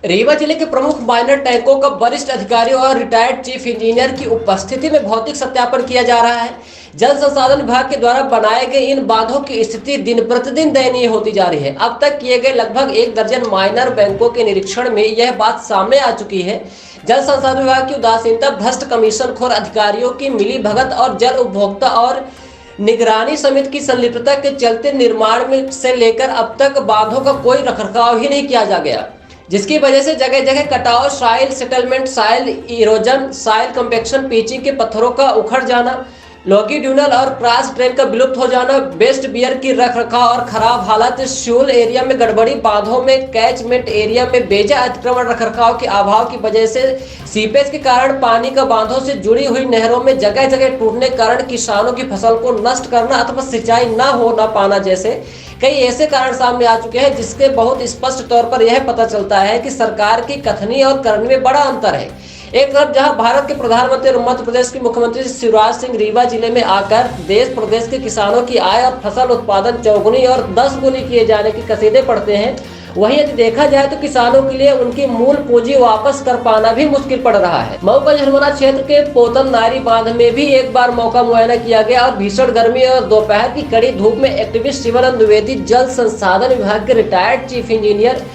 रीवा जिले के प्रमुख माइनर टैंकों का वरिष्ठ अधिकारियों और रिटायर्ड चीफ इंजीनियर की उपस्थिति में भौतिक सत्यापन किया जा रहा है। जल संसाधन विभाग के द्वारा बनाए गए इन बांधों की स्थिति दिन प्रतिदिन दयनीय होती जा रही है। अब तक किए गए लगभग 1 दर्जन माइनर बैंकों के निरीक्षण में यह बात सामने आ चुकी है। जल संसाधन विभाग की उदासीनता, भ्रष्ट कमीशनखोर अधिकारियों की मिलीभगत और जल उपभोक्ता और निगरानी समिति की संलिप्तता के चलते निर्माण में से लेकर अब तक बांधों का कोई रखरखाव ही नहीं किया जा गया, जिसकी वजह से जगह जगह कटाव, soil settlement, soil erosion, soil compaction, pitching के पत्थरों का उखड़ जाना, लॉन्गिट्यूडनल और क्रॉस ड्रेन का विलुप्त हो जाना, बेस्ट बियर की रखरखाव और खराब हालत, श्यूल एरिया में गड़बड़ी, बांधों में कैचमेंट एरिया में बेजा अतिक्रमण, रखरखाव के अभाव की वजह से सीपेज के कारण पानी का बांधों से जुड़ी हुई नहरों में जगह जगह टूटने के कारण किसानों की फसल को नष्ट करना अथवा सिंचाई न हो न पाना जैसे कई ऐसे कारण सामने आ चुके हैं, जिसके बहुत स्पष्ट तौर पर यह पता चलता है कि सरकार की कथनी और करनी में बड़ा अंतर है। एक तरफ जहां भारत के प्रधानमंत्री और मध्य प्रदेश के मुख्यमंत्री शिवराज सिंह रीवा जिले में आकर देश प्रदेश के किसानों की आय और फसल उत्पादन चौगुनी और 10 गुनी किए जाने की कसीदे पढ़ते हैं, वहीं यदि देखा जाए तो किसानों के लिए उनकी मूल पूंजी वापस कर पाना भी मुश्किल पड़ रहा है। मऊगंज हनुमाना क्षेत्र के पोतन नारी बांध में भी एक बार मौका मुआयना किया गया और भीषण गर्मी और दोपहर की कड़ी धूप में एक्टिविस्ट शिवानंद द्विवेदी, जल संसाधन विभाग के रिटायर्ड चीफ इंजीनियर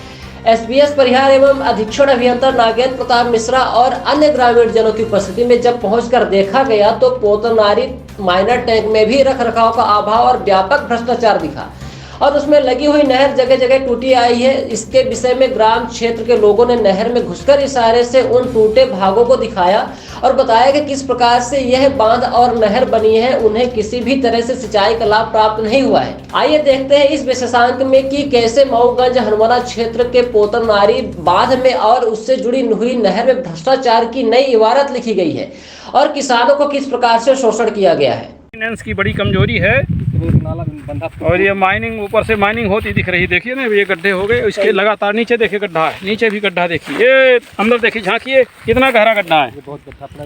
SBS परिहार एवं अधीक्षण अभियंता नागेंद्र प्रताप मिश्रा और अन्य ग्रामीण जनों की उपस्थिति में जब पहुंचकर देखा गया तो पोतनारी माइनर टैंक में भी रखरखाव का अभाव और व्यापक भ्रष्टाचार दिखा और उसमें लगी हुई नहर जगह जगह टूटी आई है। इसके विषय में ग्राम क्षेत्र के लोगों ने नहर में घुसकर इशारे से उन टूटे भागों को दिखाया और बताया कि किस प्रकार से यह बांध और नहर बनी है, उन्हें किसी भी तरह से सिंचाई का लाभ प्राप्त नहीं हुआ है। आइए देखते हैं इस विशेषांक में कि कैसे मऊगंज हनुमाना क्षेत्र के पोतनारी बांध में और उससे जुड़ी हुई नहर में भ्रष्टाचार की नई इबारत लिखी गई है और किसानों को किस प्रकार से शोषण किया गया है। फाइनेंस की बड़ी कमजोरी है और ये माइनिंग ऊपर से माइनिंग होती दिख रही, देखिए ना, ये गड्ढे हो गए, इसके लगातार नीचे देखिए गड्ढा है, नीचे भी गड्ढा देखिए, ये अंदर देखिए, झांकिए कितना गहरा गड्ढा है।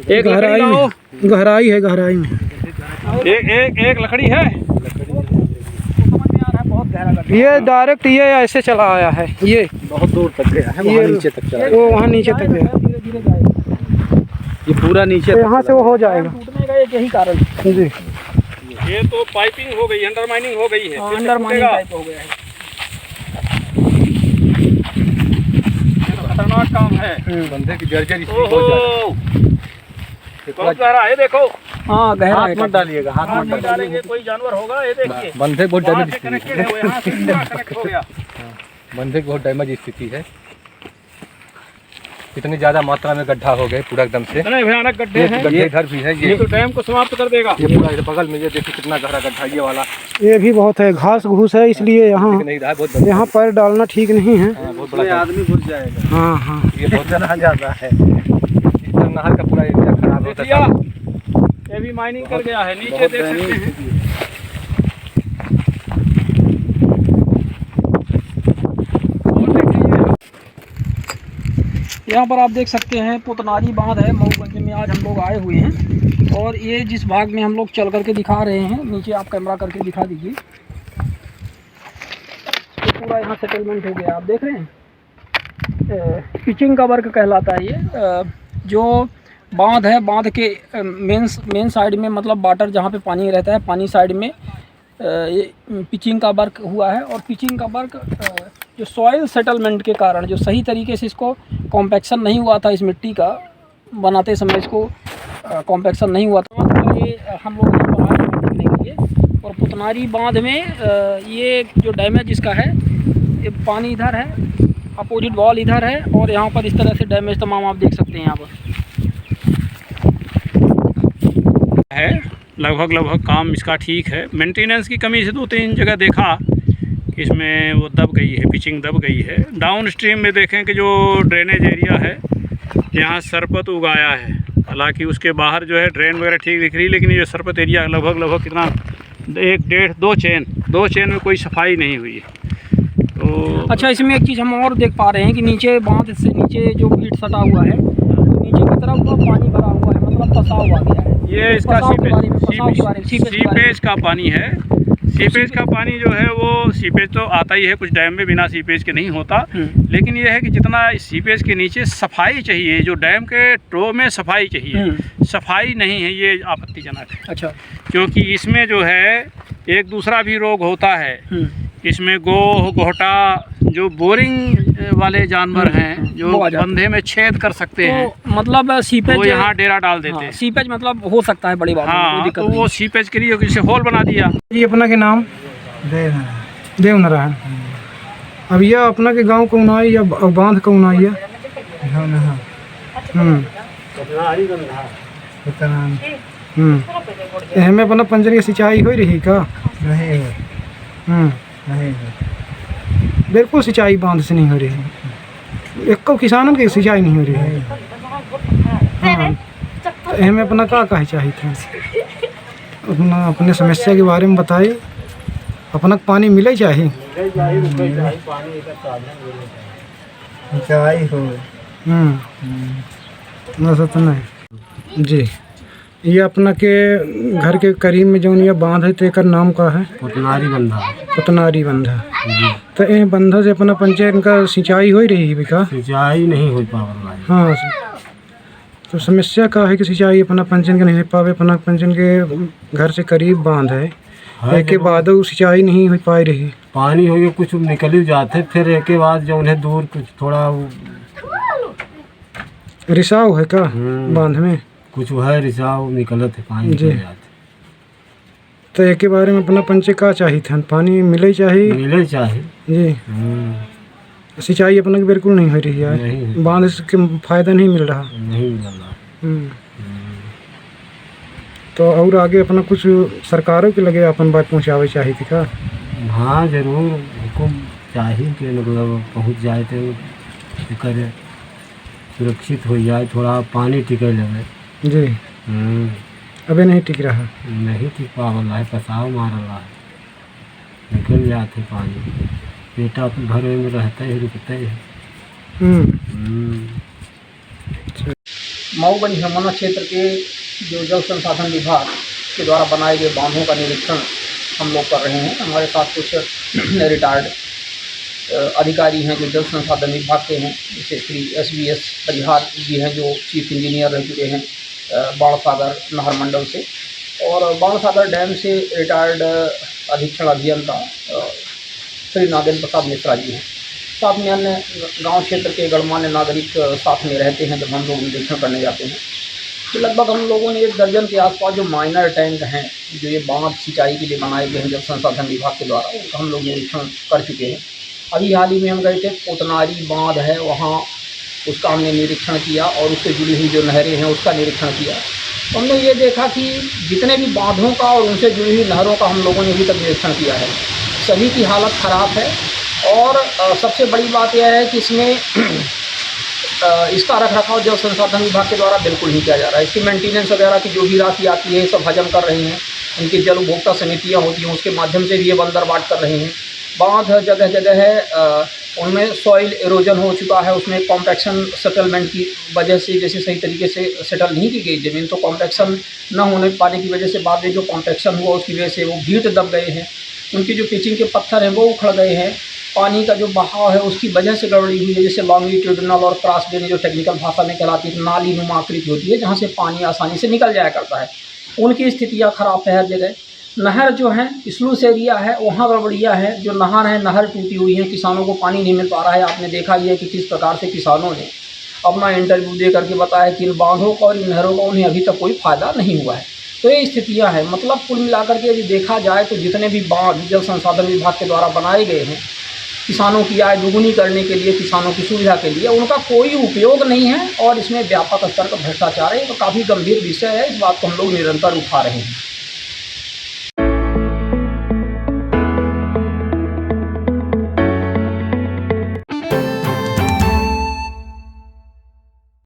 एक गहराई है, गहराई में एक लकड़ी है, ये डायरेक्ट ये ऐसे चला आया है, ये बहुत दूर तक गया है, वहाँ नीचे तक चला, वो वहाँ नीचे तक गया, ये पूरा नीचे यहाँ से वो हो जाएगा, टूटने का यही कारण जी। ये तो पाइपिंग हो गई, अंडर माइनिंग हो गई है, अंडर माइनिंग टाइप हो गया है, खतरनाक काम है। बंदे की जर्जर बहुत गहरा है, देखो। हाँ गहरा हाथ मत डालिएगा, हाथ मत डालेंगे, कोई जानवर होगा, ये देखिए बंदे बहुत डैमेज कनेक्टेड है, यहाँ से पूरा कनेक्ट हो गया। बंदे की बहुत डैमेज स्थिति है, इतनी ज्यादा मात्रा में गड्ढा हो गए पूरा एकदम से, इतने भयानक गड्ढे हैं, गड्ढे इधर भी है, ये तो डैम को समाप्त कर देगा। ये पूरा इधर बगल में, ये देखिए कितना गहरा गड्ढा, ये वाला ये भी बहुत है, घास घूस है, इसलिए यहाँ नहीं रहा, बहुत यहाँ पैर डालना ठीक नहीं है, बहुत बड़ा आदमी घुस जाएगा। हाँ हाँ, ये बहुत ज्यादा है, इस नहर का पूरा एरिया खराब होता है। ये भी माइनिंग कर गया है, नीचे देख सकते हैं। यहाँ पर आप देख सकते हैं पोतनारी बांध है, मऊगंज में आज हम लोग आए हुए हैं और ये जिस भाग में हम लोग चल करके दिखा रहे हैं, नीचे आप कैमरा करके दिखा दीजिए, तो पूरा यहाँ सेटलमेंट हो गया, आप देख रहे हैं। पिचिंग का वर्क कहलाता है ये, जो बांध है, बांध के मेन साइड में, मतलब वाटर जहाँ पे पानी रहता है, पानी साइड में ये पिचिंग का वर्क हुआ है और पिचिंग का वर्क जो सॉइल सेटलमेंट के कारण, जो सही तरीके से इसको कॉम्पैक्शन नहीं हुआ था, इस मिट्टी का बनाते समय इसको कॉम्पैक्शन नहीं हुआ था, ये हम लोग यहाँ पर आए देखने के लिए। और पुतनारी बांध में ये जो डैमेज इसका है, ये पानी इधर है, अपोजिट वॉल इधर है और यहाँ पर इस तरह से डैमेज तमाम आप देख सकते हैं यहाँ पर है। लगभग काम इसका ठीक है, मेंटेनेंस की कमी से 2-3 जगह देखा कि इसमें वो दब गई है, पिचिंग दब गई है। डाउन स्ट्रीम में देखें कि जो ड्रेनेज एरिया है, यहाँ सरपत उगाया है, हालांकि उसके बाहर जो है ड्रेन वगैरह ठीक दिख रही है, लेकिन ये सरपत एरिया लगभग कितना 1-1.5-2 चेन में कोई सफाई नहीं हुई है। तो अच्छा, इसमें एक चीज़ हम और देख पा रहे हैं कि नीचे बांध से नीचे जो ईंट सटा हुआ है, नीचे की तरफ तो पानी भरा हुआ है, मतलब फंसा हुआ गया है। ये इसका सीपेज का पानी है, सीपेज का पानी जो है वो सीपेज तो आता ही है, कुछ डैम में बिना सीपेज के नहीं होता, लेकिन यह है कि जितना इस सीपेज के नीचे सफाई चाहिए, जो डैम के टो में सफाई चाहिए, सफाई नहीं है, ये आपत्तिजनक है। अच्छा। क्योंकि इसमें जो है एक दूसरा भी रोग होता है, इसमें गोहटा, जो बोरिंग वाले जानवर हैं जो बंधे में छेद कर सकते हैं, तो मतलब सीपेज वो यहाँ डेरा डाल देते हैं। सीपेज मतलब हो सकता है बड़ी बात, हाँ, तो वो सीपेज के लिए किसी होल बना दिया। ये अपना के नाम देवनारायण। अब यह अपना के गांव कौन आई या बांध कौन आई है? हमें अपना पंजर की सिंचाई हो रही का? नहीं, बिल्कुल सिंचाई बांध से नहीं हो रही, एक किसानों की सिंचाई नहीं हो रही है। हाँ, तो हमें अपना क्या कहे चाहिए था, अपने समस्या के बारे में बताइए। अपना पानी मिले चाहिए, सिंचाई हो। ऐसा तो नहीं जी। ये अपना के घर के करीब में जो ये बांध है तो एक नाम का है पुतनारी बंधा। पुतनारी बंधा। तो इन बंधा से अपना पंचायत का सिंचाई हो रही है विकास? सिंचाई नहीं हो पावा। हाँ, तो समस्या का है कि सिंचाई अपना पंचायत का नहीं हो पावे। अपना पंचायत के घर से करीब बांध है, एक के बाद सिंचाई नहीं हो पा रही। पानी हो कुछ निकल ही जाते, फिर एक के बाद जो उन्हें दूर कुछ थोड़ा रिसाव है का बांध में, कुछ है रिसाव निकलत है पानी जी। तो एक के बारे में अपना पंचायत का चाहिए था, पानी मिले चाहिए जी। सिंचाई अपना की बिल्कुल नहीं हो रही है, बांध के फायदा नहीं मिल रहा। तो और आगे अपना कुछ सरकारों के लगे अपन बात पहुँचावे चाहिए थी का? हाँ जरूर, हुकुम चाहिए कि मतलब पहुँच जाए तो करे, सुरक्षित हो जाए, थोड़ा पानी टिके लगे जी। अभी नहीं टिक रहा, नहीं टिक पा रहा है, पसाव मार रहा है, निकल जाते पानी, बेटा तो घर में रहता ही रुकता है। मऊगंज हिरमौना क्षेत्र के जो जल संसाधन विभाग के द्वारा बनाए गए बांधों का निरीक्षण हम लोग कर रहे हैं। हमारे साथ कुछ रिटायर्ड अधिकारी हैं जो जल संसाधन विभाग के हैं, जैसे श्री SBS परिहार जी हैं जो चीफ इंजीनियर रह चुके हैं बाणसागर नहर मंडल से, और बाणसागर डैम से रिटायर्ड अधीक्षण अभियंता श्री नागेंद्र प्रसाद मिश्रा जी हैं। साथ में अन्य गांव क्षेत्र के गणमान्य नागरिक साथ में रहते हैं जब हम लोग निरीक्षण करने जाते हैं। तो लगभग हम लोगों ने 1 दर्जन के आसपास जो माइनर टैंक हैं जो ये बांध सिंचाई के लिए बनाए गए हैं जल संसाधन विभाग के द्वारा, उनका हम लोग निरीक्षण कर चुके हैं। अभी हाल ही में हम गए थे, पुतनारी बांध है वहाँ, उसका हमने निरीक्षण किया और उससे जुड़ी हुई जो नहरें हैं उसका निरीक्षण किया। तो हमने ये देखा कि जितने भी बांधों का और उनसे जुड़ी हुई नहरों का हम लोगों ने अभी तक निरीक्षण किया है, सभी की हालत ख़राब है। और सबसे बड़ी बात यह है कि इसमें इसका रखरखाव जल संसाधन विभाग के द्वारा बिल्कुल नहीं किया जा रहा है। इसकी मेंटेनेंस वगैरह की जो भी राशि आती है सब हजम कर रहे हैं, उनकी जल उपभोक्ता समितियाँ होती हैं उसके माध्यम से भी ये बंदरबाट कर रहे हैं। बांध जगह जगह है, उनमें सॉइल एरोजन हो चुका है, उसमें कॉम्पैक्शन सेटलमेंट की वजह से जैसे सही तरीके से सेटल नहीं की गई ज़मीन, तो कॉम्पैक्शन न होने पाने की वजह से बाद में जो कॉम्पैक्शन हुआ उसकी वजह से वो भीट दब गए हैं, उनकी जो पिचिंग के पत्थर हैं वो उखड़ गए हैं, पानी का जो बहाव है उसकी वजह से गड़बड़ी हुई है। जैसे लॉन्गिट्यूडिनल और क्रॉस ड्रेन जो टेक्निकल भाषा में कहलाती है, नाली नुमा आकृति होती है जहाँ से पानी आसानी से निकल जाया करता है, उनकी स्थितियाँ ख़राब है हर जगह। नहर जो है स्लूस एरिया है वहाँ गड़बड़ियाँ है, जो नहर है नहर टूटी हुई है, किसानों को पानी नहीं मिल पा रहा है। आपने देखा ही है कि किस प्रकार से किसानों ने अपना इंटरव्यू दे करके बताया कि इन बांधों का और इन नहरों का उन्हें अभी तक कोई फ़ायदा नहीं हुआ है। तो ये स्थितियाँ हैं। मतलब कुल मिलाकर के यदि देखा जाए तो जितने भी बांध जल संसाधन विभाग के द्वारा बनाए गए हैं किसानों की आय दोगुनी करने के लिए, किसानों की सुविधा के लिए, उनका कोई उपयोग नहीं है और इसमें व्यापक स्तर का भ्रष्टाचार है। तो काफ़ी गंभीर विषय है, इस बात को हम लोग निरंतर उठा रहे हैं।